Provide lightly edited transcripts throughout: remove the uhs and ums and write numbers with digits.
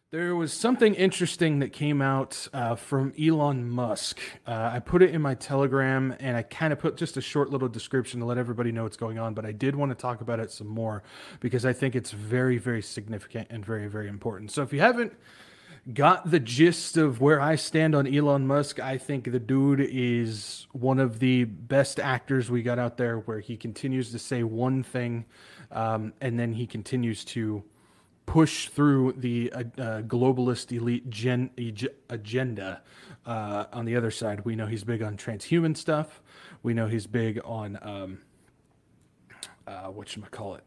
There was something interesting that came out from Elon Musk. I put it in my Telegram and I kind of put just a short little description to let everybody know what's going on, but I did want to talk about it some more because I think it's very, very significant and very, very important. So if you haven't got the gist of where I stand on Elon Musk, I think the dude is one of the best actors we got out there where he continues to say one thing, and then he continues to push through the globalist elite agenda. On the other side, we know he's big on transhuman stuff. We know he's big on whatchamacallit.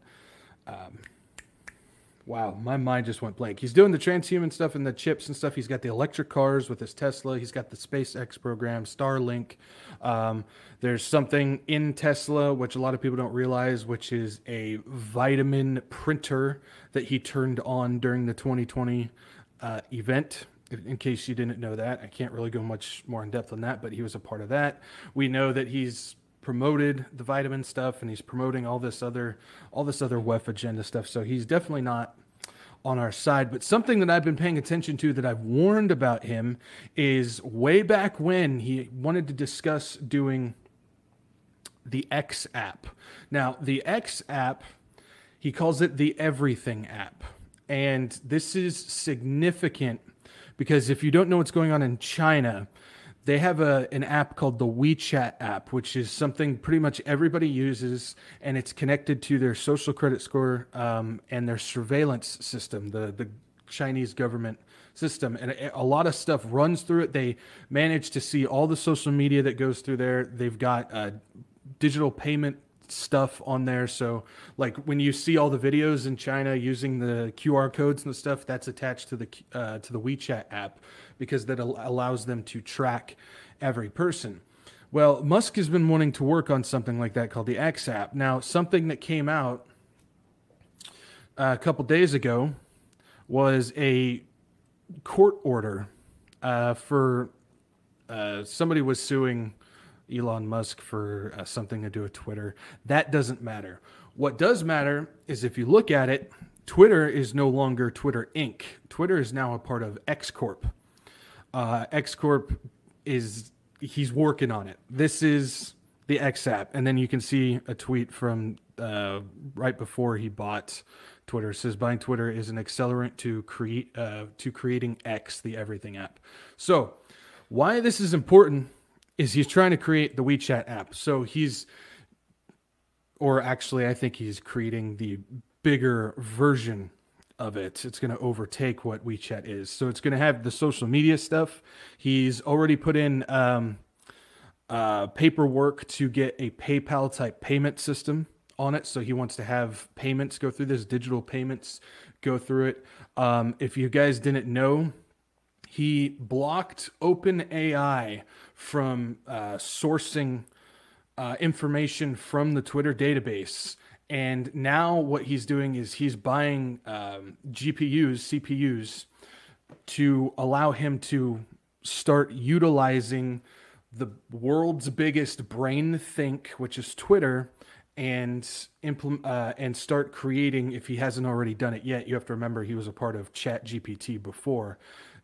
Wow, my mind just went blank. He's doing the transhuman stuff and the chips and stuff. He's got the electric cars with his Tesla. He's got the SpaceX program, Starlink. There's something in Tesla, which a lot of people don't realize, which is a vitamin printer that he turned on during the 2020 event. In case you didn't know that, I can't really go much more in depth on that, but he was a part of that. We know that he's promoted the vitamin stuff and he's promoting all this other WEF agenda stuff. So he's definitely not on our side. But something that I've been paying attention to that I've warned about him is way back when he wanted to discuss doing the X app. Now, the X app, he calls it the everything app. And this is significant because if you don't know what's going on in China, they have an app called the WeChat app, which is something pretty much everybody uses, and it's connected to their social credit score and their surveillance system, the Chinese government system. And a lot of stuff runs through it. They manage to see all the social media that goes through there. They've got digital payment stuff on there. So like when you see all the videos in China using the QR codes and stuff, that's attached to the WeChat app because that allows them to track every person. Well, Musk has been wanting to work on something like that called the X app. Now, something that came out a couple days ago was a court order for somebody was suing Elon Musk for something to do with Twitter. That doesn't matter. What does matter is if you look at it, Twitter is no longer Twitter Inc. Twitter is now a part of X Corp. X Corp he's working on it. This is the X app. And then you can see a tweet from right before he bought Twitter. It says buying Twitter is an accelerant to creating X, the everything app. So why this is important is he's trying to create the WeChat app. So I think he's creating the bigger version of it. It's going to overtake what WeChat is. So it's going to have the social media stuff. He's already put in paperwork to get a PayPal type payment system on it. So he wants to have payments go through this, digital payments go through it. If you guys didn't know, he blocked OpenAI from sourcing information from the Twitter database. And now what he's doing is he's buying GPUs, CPUs, to allow him to start utilizing the world's biggest brain think, which is Twitter, and start creating, if he hasn't already done it yet, you have to remember he was a part of ChatGPT before,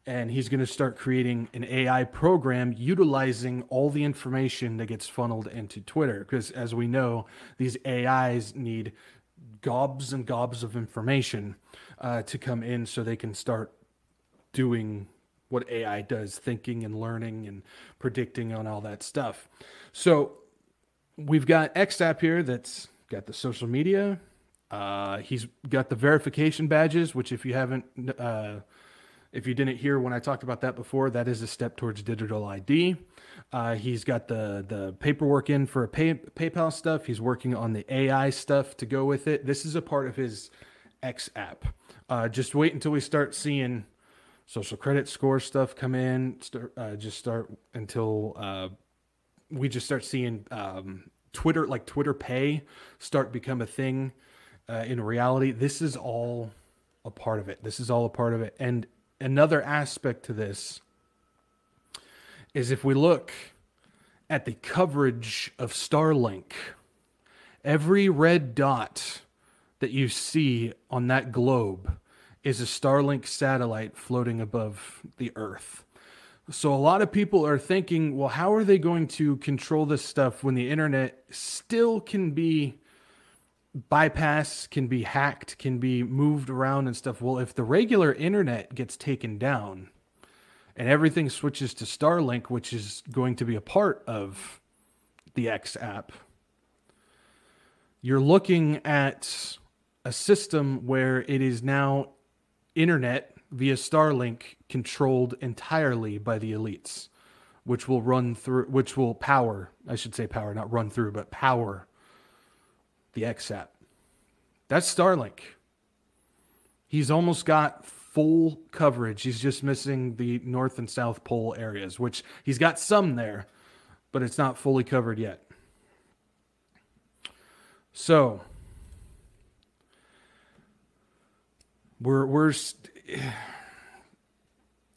and he's going to start creating an AI program utilizing all the information that gets funneled into Twitter. Because as we know, these AIs need gobs and gobs of information to come in so they can start doing what AI does, thinking and learning and predicting on all that stuff. So we've got XApp here that's got the social media. He's got the verification badges, which if you didn't hear when I talked about that before, that is a step towards digital ID. He's got the paperwork in for PayPal stuff. He's working on the AI stuff to go with it. This is a part of his X app. Just wait until we start seeing social credit score stuff come in. Until we just start seeing Twitter, like Twitter Pay, start become a thing in reality. This is all a part of it. And another aspect to this is if we look at the coverage of Starlink, every red dot that you see on that globe is a Starlink satellite floating above the Earth. So a lot of people are thinking, well, how are they going to control this stuff when the internet still can be bypassed, can be hacked, can be moved around and stuff? Well, if the regular internet gets taken down and everything switches to Starlink, which is going to be a part of the X app, you're looking at a system where it is now internet via Starlink controlled entirely by the elites, which will power, I should say power, not run through, but power the X app. That's Starlink. He's almost got full coverage. He's just missing the North and South Pole areas, which he's got some there, but it's not fully covered yet. So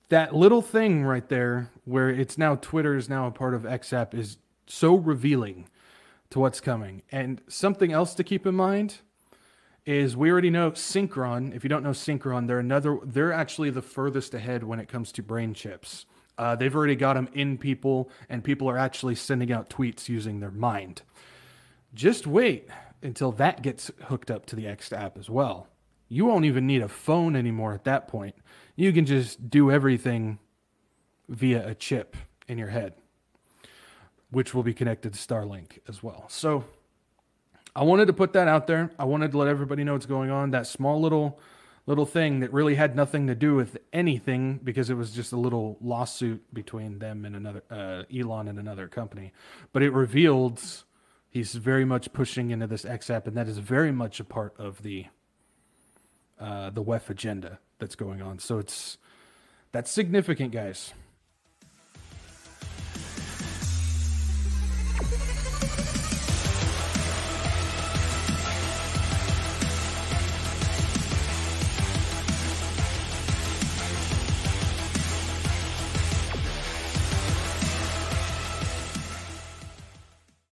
that little thing right there where it's now Twitter is now a part of XApp is so revealing to what's coming. And something else to keep in mind is we already know Synchron. If you don't know Synchron, they're actually the furthest ahead when it comes to brain chips. They've already got them in people, and people are actually sending out tweets using their mind. Just wait until that gets hooked up to the X app as well. You won't even need a phone anymore at that point. You can just do everything via a chip in your head, which will be connected to Starlink as well. So I wanted to put that out there. I wanted to let everybody know what's going on. That small little thing that really had nothing to do with anything, because it was just a little lawsuit between them and another Elon and another company. But it revealed he's very much pushing into this X app, and that is very much a part of the WEF agenda that's going on. So that's significant, guys.